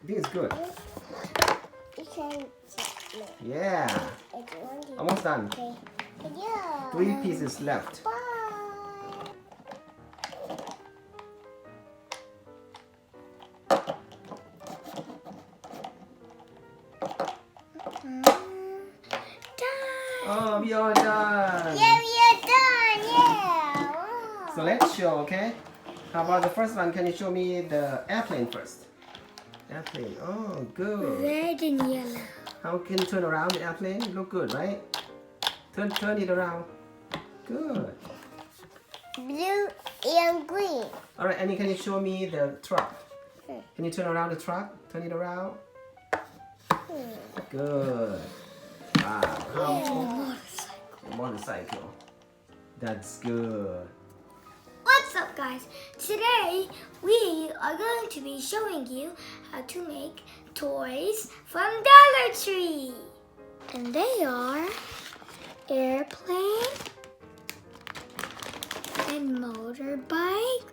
think it's good. You can. Yeah. Almost done. Yeah. 3 pieces left. Bye. Oh, we are done. Yeah, we are done. Yeah. Wow. So let's show, okay? How about the first one? Can you show me the airplane first? Airplane. Oh, good. Red and yellow. How can you turn around the airplane? Look good, right? Turn it around. Good. Blue and green. All right, Annie, can you show me the truck? Can you turn around the truck? Turn it around. Good. Wow. How motorcycle. That's good. What's up, guys? Today we are going to be showing you how to make toys from Dollar Tree. And they are airplane and motorbike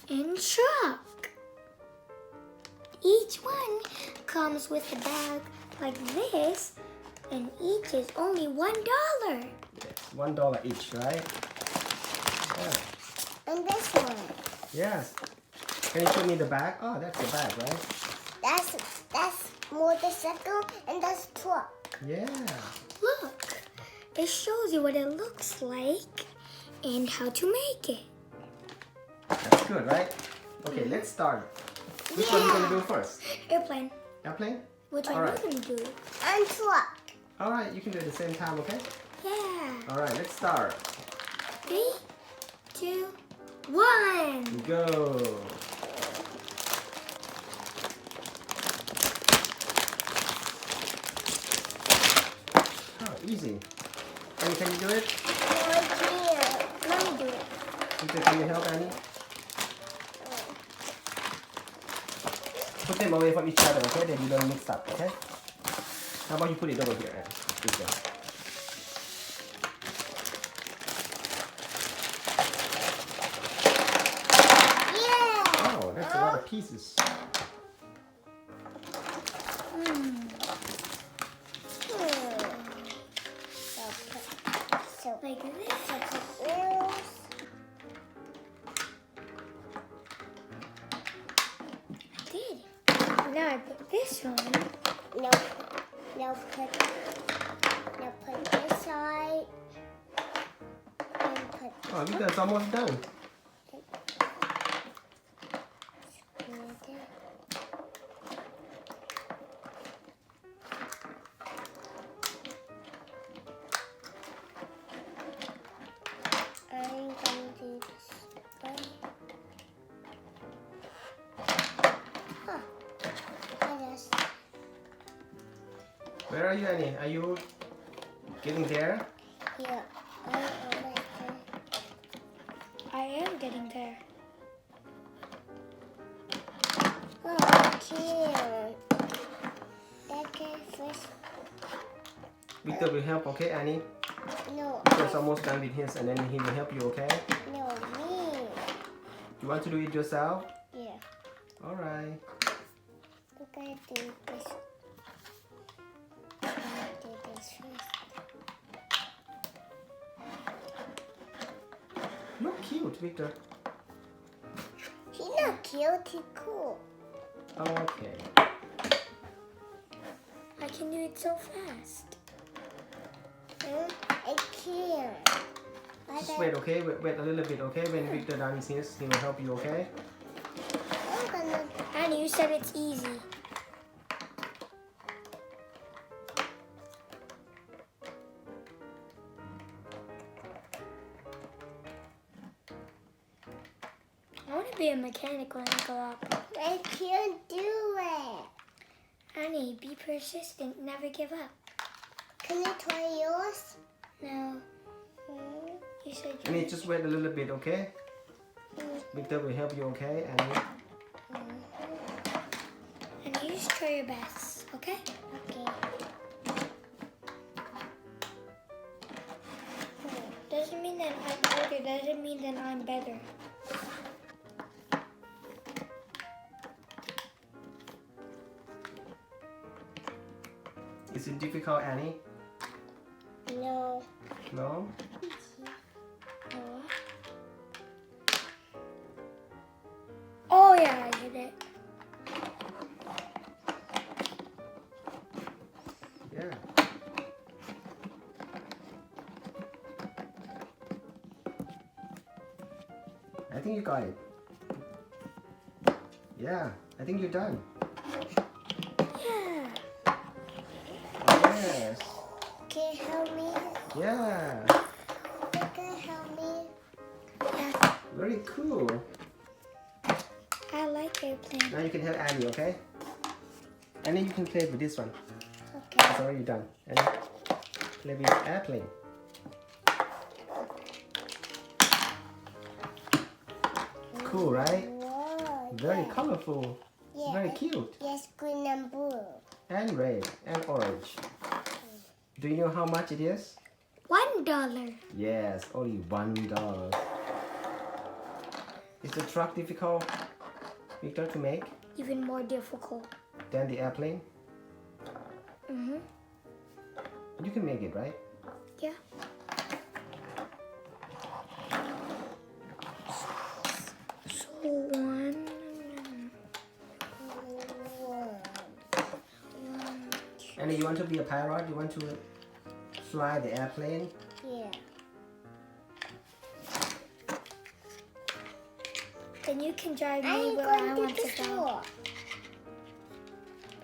and truck. Each one comes with a bag like this, and each is only $1. Yes, $1 each, right? Yeah. And this one. Yes. Can you show me the bag? Oh, that's the bag, right? That's motorcycle and that's truck. Yeah. Look, it shows you what it looks like and how to make it. That's good, right? Okay, let's start. Which one are you going to do first? Airplane. Airplane? Which one All are right. you going to do? And truck. All right, you can do it at the same time, okay? Yeah. All right, let's start. 3, 2, 1. Go. Oh, easy. Annie, can you do it? No, I can't. Let me do it. Can you help, Annie? Put them away from each other, okay? Then you don't mix up, okay? How about you put it over here, Annie? This way. Yeah. Oh, that's a lot of pieces. So like this. Wheels. I did. Now I put this one. Now put this side. And put Oh, you guys almost done. I'm going to do this way. Huh. I just... Where are you, Annie? Are you getting there? Yeah. I am getting there. Oh, I can't. Okay, first. Victor will help, okay, Annie? No. Victor's almost done with his and then he will help you, okay? No, me. You want to do it yourself? Yeah. Alright. I'm gonna do this. I'm gonna do this first. Look cute, Victor. He's not cute, he's cool. Okay. I can do it so fast. I can't. Just wait, okay? Wait a little bit, okay? When Victor done his, he will help you, okay? I'm gonna... Annie, you said it's easy. I want to be a mechanic when I grow up. I can't do it. Annie, be persistent. Never give up. Can I try yours? No. You said you... Annie, just wait a little bit, okay? Victor will help you, okay? Annie? And you just try your best, okay? Okay. Doesn't mean that I'm older. Doesn't mean that I'm better. Is it difficult, Annie? No. No? Oh yeah, I did it. Yeah. I think you got it. Yeah, I think you're done. Yeah. Yes. Can you help me? Yeah. Can you help me? Yeah. Very cool. I like airplane. Now you can help Annie, okay? Annie, you can play with this one. Okay. It's already done. Annie, play with airplane. Cool, right? Whoa, Very yeah. colorful. It's Yeah. very cute. Yes, green and blue. And red and orange. Do you know how much it is? $1. Yes, only $1. Is the truck difficult, Victor, to make Even more difficult. than the airplane? Mm-hmm. You can make it, right? Yeah. So one. Annie, you want to be a pilot? You want to fly the airplane? Yeah. Then you can drive me where I want to go.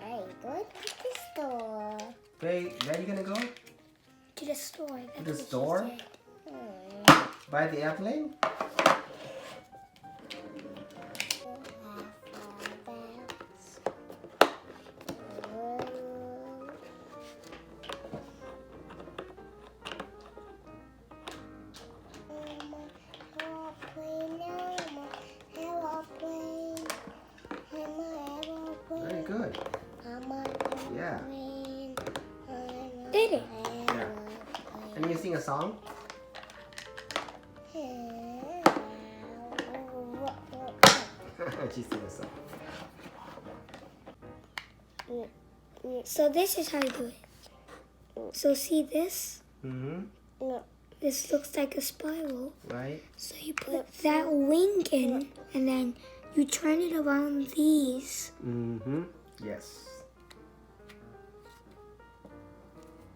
I'm going to the store. Where are you gonna go? To the store. To the That's what store? she said. Buy the airplane? Very good. Yeah. Did it? Yeah. And you sing a song? She sing a song. So this is how you do it. So see this? Mm-hmm. This looks like a spiral. Right? So you put that wing in, and then you turn it around these. Mm-hmm. Yes.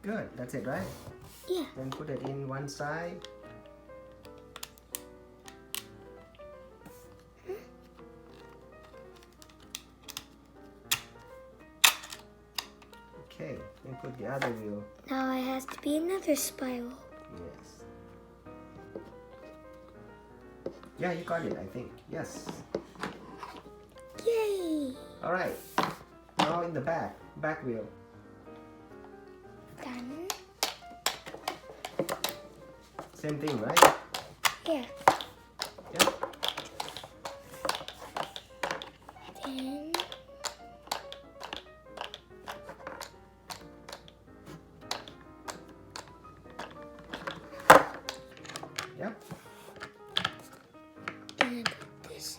Good. That's it, right? Yeah. Then put it in one side. Okay. Then put the other wheel. Now it has to be another spiral. Yes. Yeah, you got it, I think. Yes. Yay! All right. Now in the back wheel. Done. Same thing, right? Yeah. Yeah. Then Yep. and put this.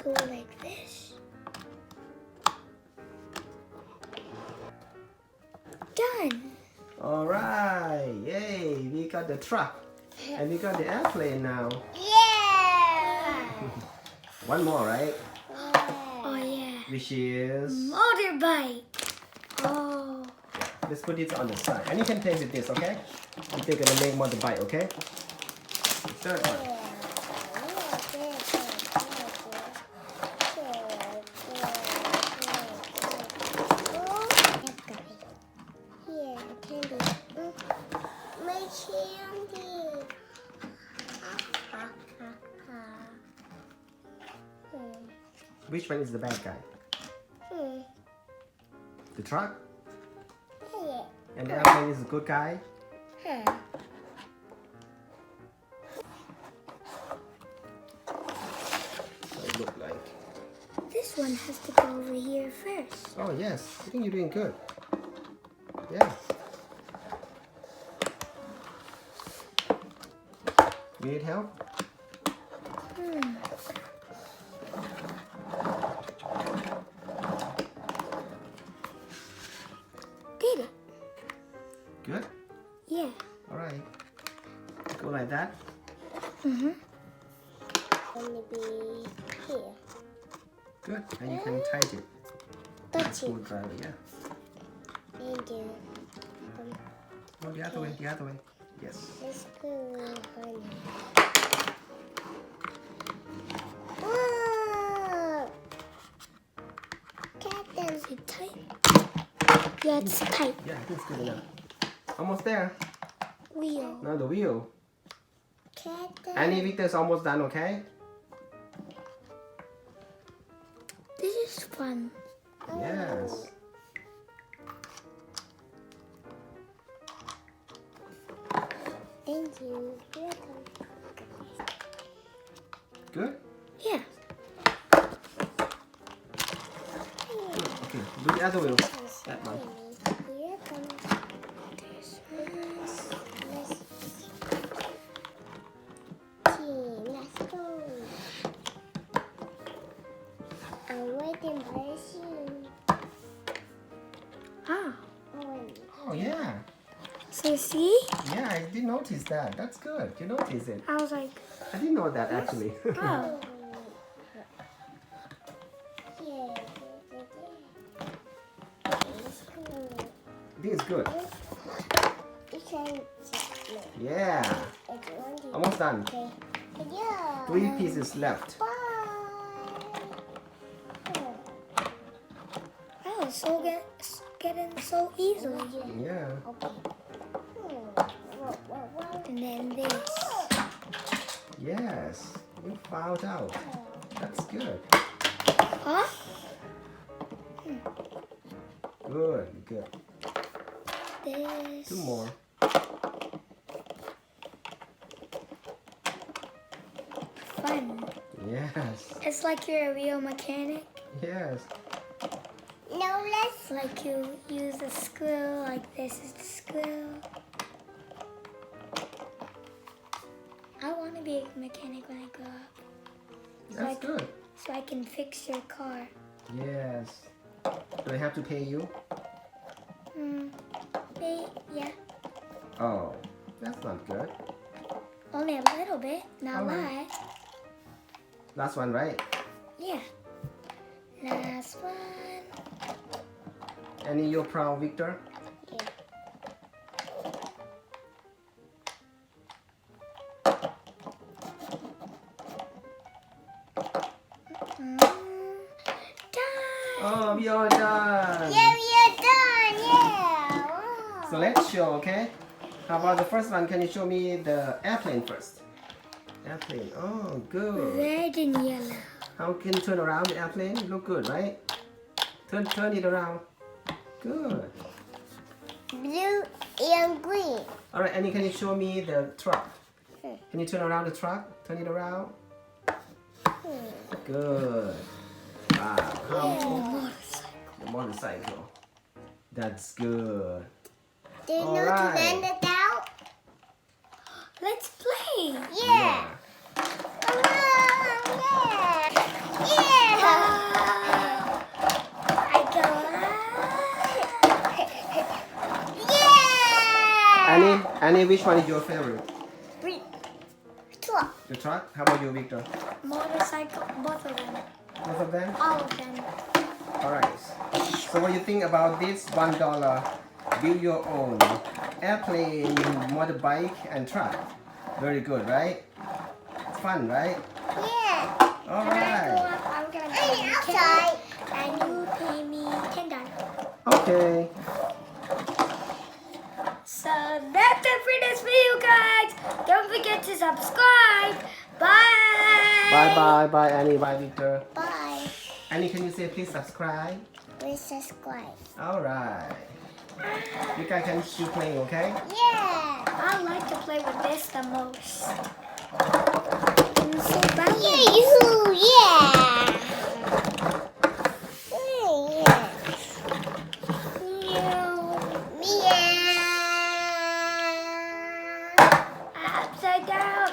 Go like this. Done. All right. Yay! We got the truck, and we got the airplane now. Yeah. One more, right? Oh yeah. Which is. Motorbike. Oh. Let's put it on the side, and you can play with this, okay? We're gonna make motorbike, okay? Third one. Here, candy. My candy. Which one is the bad guy? The truck? And the airplane is the good guy? So it look like. This one has to go over here first. Oh yes, I think you're doing good. Yeah. You need help? Go like that. Mm-hmm. Gonna be here. Good. And you can tight it. Touch it. Screwdriver, yeah. And you. Go the other way, the other way. Yes. Let's go, honey. Whoa! Captain. Is it tight? Yeah, it's tight. Yeah, I think it's good enough. Almost there. Wheel. Now the wheel. Captain. Annie, Victor's almost done, okay? This is fun. Yes. Thank you. Welcome. Good? Yeah. Good. Okay, do the other wheel. That one. Welcome. This Let's go. I'm waiting for you. Ah. Oh, yeah. So see? Yeah, I did notice that. That's good. You noticed it. I was like, I didn't know that actually. oh. Yeah. I think it's good. You can Yeah. Almost done. Okay. Yeah. 3 pieces left. Bye. I was so getting so easily. Yeah. Okay. And then this. Yes. You found out. That's good. Huh? Good. Good. This. 2 more. Fun. Yes. It's like you're a real mechanic. Yes. No, let's. Like you use a screw, like this is the screw. I want to be a mechanic when I grow up. That's good. So I can fix your car. Yes. Do I have to pay you? Yeah. Oh, that's not good. Only a little bit, not a Alright. lot. Last one, right? Yeah. Last one. Any you're proud, Victor? Yeah. Done. Oh, we are done. Yeah, we are done. Yeah. Wow. So let's show, okay? How about the first one? Can you show me the airplane first? Airplane. Oh, good. Red and yellow. How can you turn around the airplane? Look good, right? Turn it around. Good. Blue and green. All right, Annie, can you show me the truck? Hmm. Can you turn around the truck? Turn it around. Good. Wow. How the motorcycle. That's good. Do you know to Alright. land it out? Let's play. Yeah. Yeah. I go. Yeah. Annie, which one is your favorite? Green. Truck. The truck? How about you, Victor? Motorcycle, both of them. Both of them? All of them. Alright. So what do you think about this $1 build your own airplane, motorbike and truck? Very good, right? Fun, right? Yeah. When I grow Alright. up, I'm gonna be a Hey, mechanic, outside. and you pay me $10. Okay. So that's it for this video, guys. Don't forget to subscribe. Bye. Bye, Annie. Bye, Victor. Bye. Annie, can you say please subscribe? Please subscribe. Alright. You guys can still playing, okay? Yeah. I like to play with this the most. I'm so bad. Yeah, you. Yeah. Yeah. Meow. Meow. Upside down.